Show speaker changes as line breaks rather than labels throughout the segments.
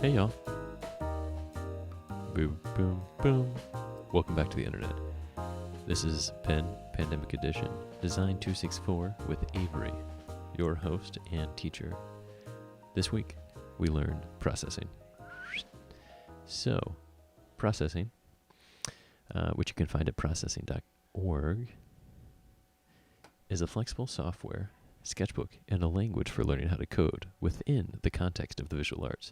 Hey y'all. Boom, boom, boom. Welcome back to the internet. This is Pen Pandemic Edition, Design 264 with Avery, your host and teacher. This week, we learn processing. So, processing, which you can find at processing.org, is a flexible software, sketchbook, and a language for learning how to code within the context of the visual arts.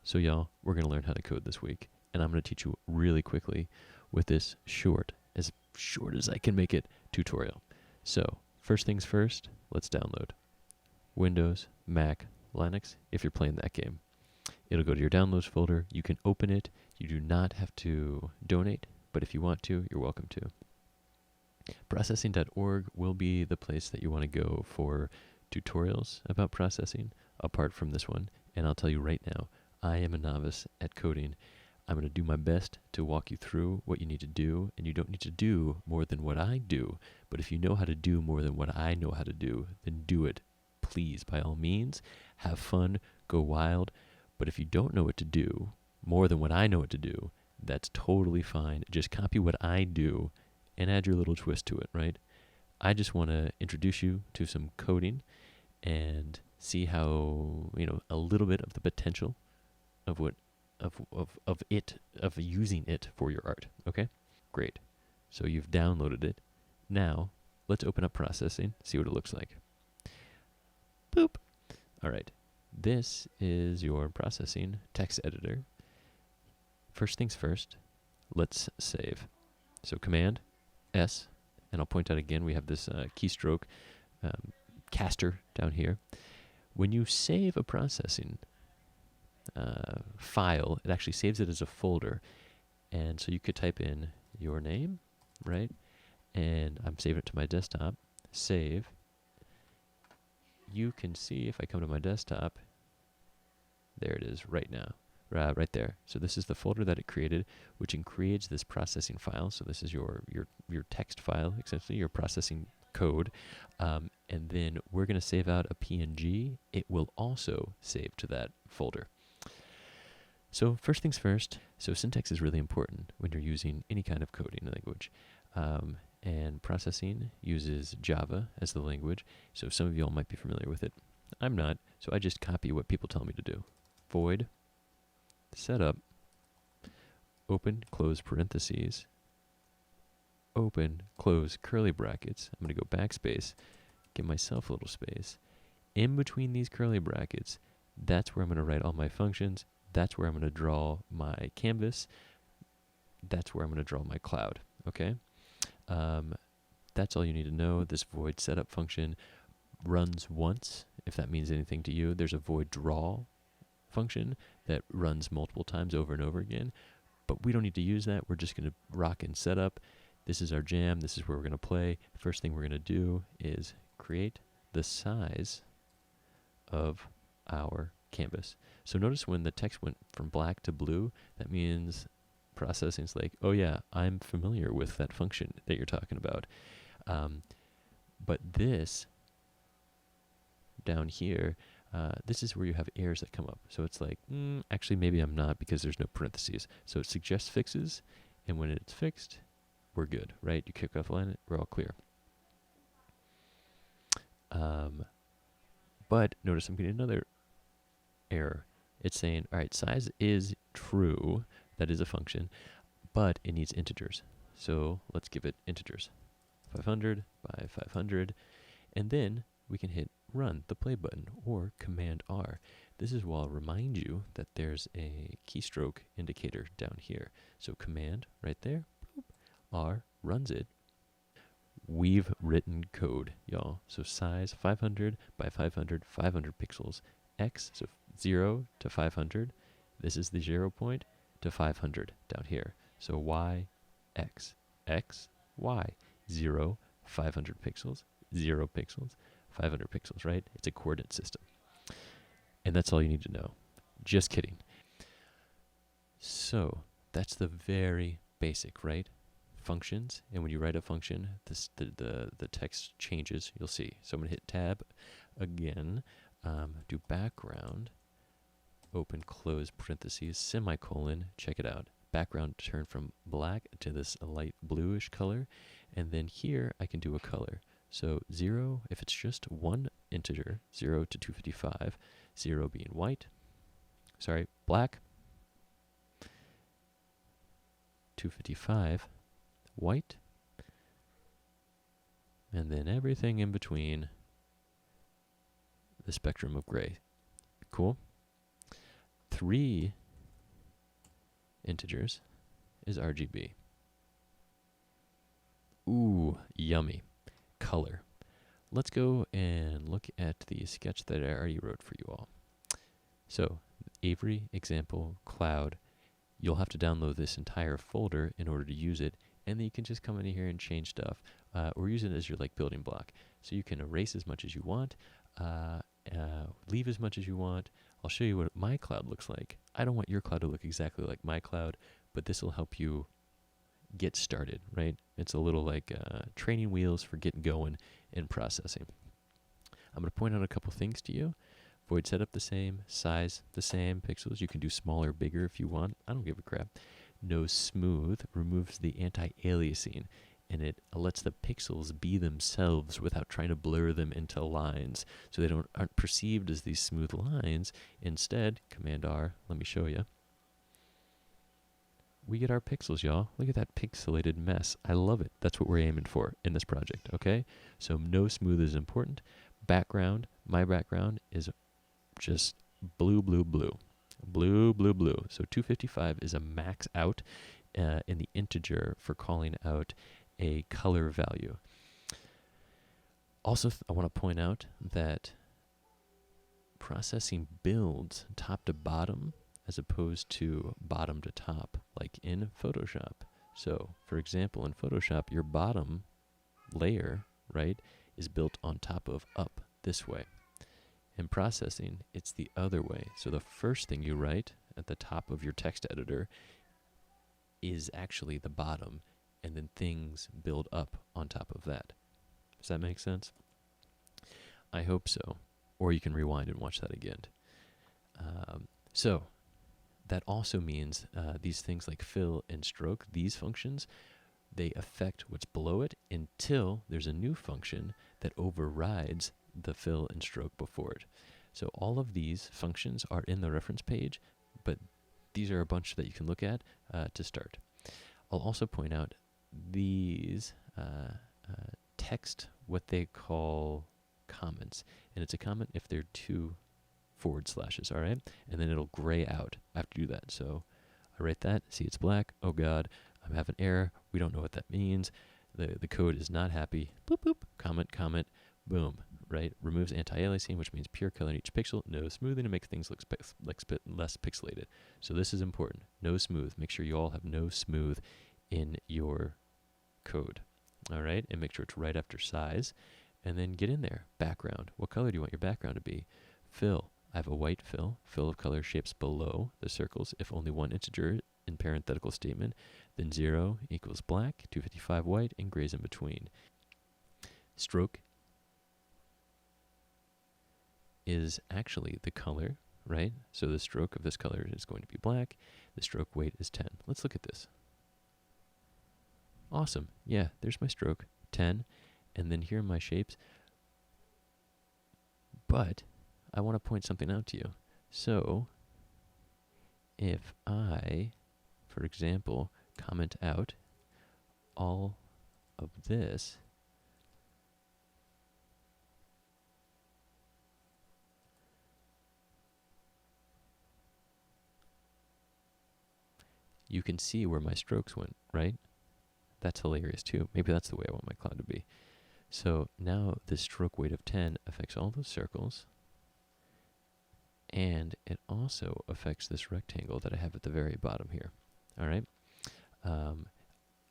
So y'all, we're going to learn how to code this week, and I'm going to teach you really quickly with this as short as I can make it, tutorial. So, first things first, let's download Windows, Mac, Linux, if you're playing that game. It'll go to your downloads folder. You can open it. You do not have to donate, but if you want to, you're welcome to. Processing.org will be the place that you want to go for tutorials about processing, apart from this one. And I'll tell you right now, I am a novice at coding. I'm going to do my best to walk you through what you need to do, and you don't need to do more than what I do. But if you know how to do more than what I know how to do, then do it. Please, by all means, have fun, go wild. But if you don't know what to do more than what I know what to do, that's totally fine. Just copy what I do and add your little twist to it, right? I just want to introduce you to some coding and see how, a little bit of the potential of using it for your art, okay? Great. So you've downloaded it. Now, let's open up processing, see what it looks like. Boop. All right. This is your processing text editor. First things first, let's save. So Command S, and I'll point out again, we have this keystroke caster down here. When you save a processing file, it actually saves it as a folder. And so you could type in your name, right? And I'm saving it to my desktop. Save. You can see if I come to my desktop, there it is right now. Right there. So this is the folder that it created, which creates this processing file. So this is your text file, essentially, your processing code. And then we're going to save out a PNG. It will also save to that folder. So first things first, so syntax is really important when you're using any kind of coding language. And processing uses Java as the language. So some of y'all might be familiar with it. I'm not, so I just copy what people tell me to do. Void setup, open, close parentheses, open, close curly brackets. I'm going to go backspace, give myself a little space. In between these curly brackets, that's where I'm going to write all my functions. That's where I'm going to draw my canvas. That's where I'm going to draw my cloud, okay? That's all you need to know. This void setup function runs once, if that means anything to you. There's a void draw function that runs multiple times over and over again, but we don't need to use that. We're just going to rock and setup. This is our jam. This is where we're going to play. First thing we're going to do is create the size of our canvas. So notice when the text went from black to blue, that means processing's like, oh yeah, I'm familiar with that function that you're talking about. But this down here, this is where you have errors that come up. So it's like, actually maybe I'm not because there's no parentheses. So it suggests fixes, and when it's fixed, we're good, right? You kick off the line, we're all clear. But notice I'm getting another error. It's saying, all right, size is true, that is a function, but it needs integers. So let's give it integers. 500 by 500, and then we can hit run, the play button, or Command R. This is where I'll remind you that there's a keystroke indicator down here. So Command right there, boop, R runs it. We've written code, y'all. So size 500 by 500, 500 pixels. X, so 0 to 500. This is the 0 point to 500 down here. So Y, X, X, Y. 0, 500 pixels, 0 pixels, 500 pixels, right? It's a coordinate system. And that's all you need to know. Just kidding. So that's the very basic, right? Functions, and when you write a function, the text changes, you'll see. So I'm going to hit tab again, do background, open, close parentheses, semicolon, check it out. Background turn from black to this light bluish color. And then here I can do a color. So 0, if it's just one integer, 0 to 255, 0 being white, black, 255, white, and then everything in between the spectrum of gray. Cool. 3 integers is RGB. Ooh, yummy. Color. Let's go and look at the sketch that I already wrote for you all. So, Avery, example, cloud. You'll have to download this entire folder in order to use it, and then you can just come in here and change stuff, or use it as your building block. So you can erase as much as you want, leave as much as you want. I'll show you what my cloud looks like. I don't want your cloud to look exactly like my cloud, but this will help you get started, right? It's a little like training wheels for getting going and processing. I'm going to point out a couple things to you. Void setup the same, size the same, pixels. You can do smaller, bigger if you want. I don't give a crap. No smooth removes the anti-aliasing, and it lets the pixels be themselves without trying to blur them into lines, so they aren't perceived as these smooth lines. Instead, Command R, let me show you. We get our pixels, y'all. Look at that pixelated mess. I love it. That's what we're aiming for in this project, okay? So no smooth is important. Background, my background is just blue, blue, blue. Blue, blue, blue. So 255 is a max out in the integer for calling out a color value. Also, I want to point out that processing builds top to bottom as opposed to bottom to top, like in Photoshop. So, for example, in Photoshop, your bottom layer, right, is built on top of up this way. In processing, it's the other way. So the first thing you write at the top of your text editor is actually the bottom, and then things build up on top of that. Does that make sense? I hope so. Or you can rewind and watch that again. So that also means these things like fill and stroke, these functions, they affect what's below it until there's a new function that overrides the fill and stroke before it. So all of these functions are in the reference page, but these are a bunch that you can look at to start. I'll also point out these text what they call comments, and it's a comment if they're 2 forward slashes, all right? And then it'll gray out. I have to do that. So I write that, see it's black, oh God, I'm having error, we don't know what that means, the code is not happy, boop, boop, comment, boom, right? Removes anti-aliasing, which means pure color in each pixel, no smoothing to make things look less pixelated. So this is important, no smooth. Make sure you all have no smooth in your code, all right? And make sure it's right after size, and then get in there. Background, what color do you want your background to be? Fill, I have a white fill of color shapes below the circles. If only one integer in parenthetical statement, then 0 equals black, 255 white, and grays in between. Stroke is actually the color, right? So the stroke of this color is going to be black. The stroke weight is 10. Let's look at this. Awesome. Yeah, there's my stroke, 10. And then here are my shapes. But I want to point something out to you. So if I, for example, comment out all of this, you can see where my strokes went, right? That's hilarious too. Maybe that's the way I want my cloud to be. So now this stroke weight of 10 affects all those circles, and it also affects this rectangle that I have at the very bottom here. All right.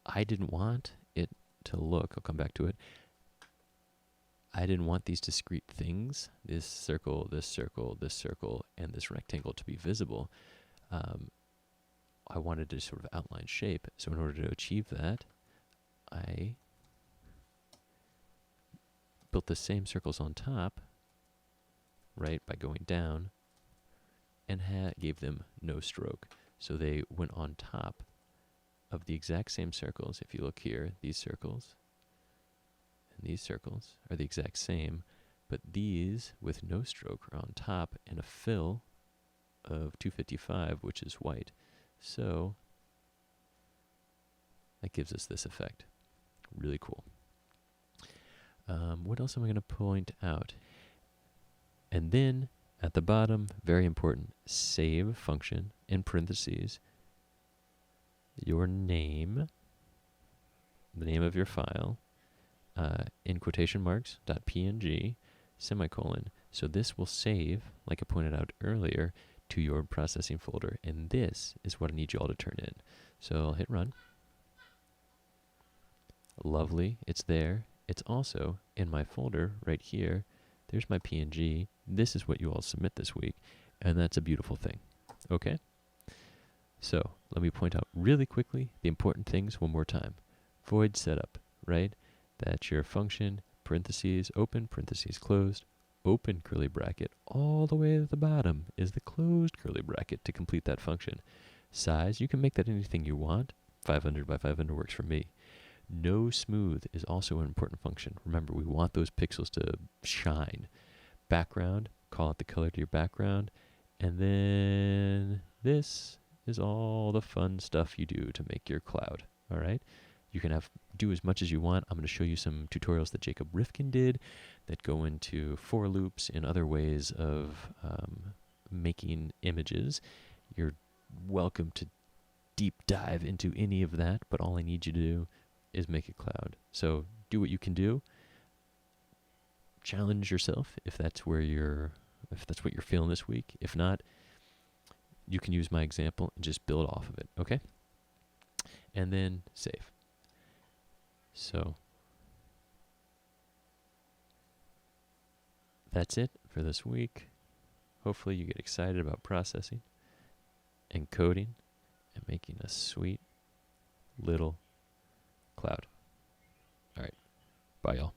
I didn't want it to look, I'll come back to it. I didn't want these discrete things, this circle, this circle, this circle, and this rectangle to be visible. I wanted to sort of outline shape. So in order to achieve that, I built the same circles on top, right, by going down and gave them no stroke. So they went on top of the exact same circles. If you look here, these circles and these circles are the exact same, but these with no stroke are on top and a fill of 255, which is white. So that gives us this effect. Really cool. What else am I going to point out? And then at the bottom, very important, save function in parentheses, your name, the name of your file, in quotation marks, .png, semicolon. So this will save, like I pointed out earlier, to your processing folder. And this is what I need you all to turn in. So I'll hit run. Lovely, it's there. It's also in my folder right here. There's my PNG. This is what you all submit this week, and that's a beautiful thing. Okay? So let me point out really quickly the important things one more time. Void setup, right? That's your function, parentheses, open, parentheses, closed, open curly bracket. All the way at the bottom is the closed curly bracket to complete that function. Size, you can make that anything you want. 500 by 500 works for me. No smooth is also an important function. Remember, we want those pixels to shine. Background, call out the color to your background. And then this is all the fun stuff you do to make your cloud. All right? You can do as much as you want. I'm going to show you some tutorials that Jacob Rifkin did that go into for loops and other ways of making images. You're welcome to deep dive into any of that, but all I need you to do is make a cloud. So do what you can do. Challenge yourself if that's what you're feeling this week. If not, you can use my example and just build off of it, okay? And then save. So that's it for this week. Hopefully you get excited about processing and coding and making a sweet little cloud. All right. Bye, y'all.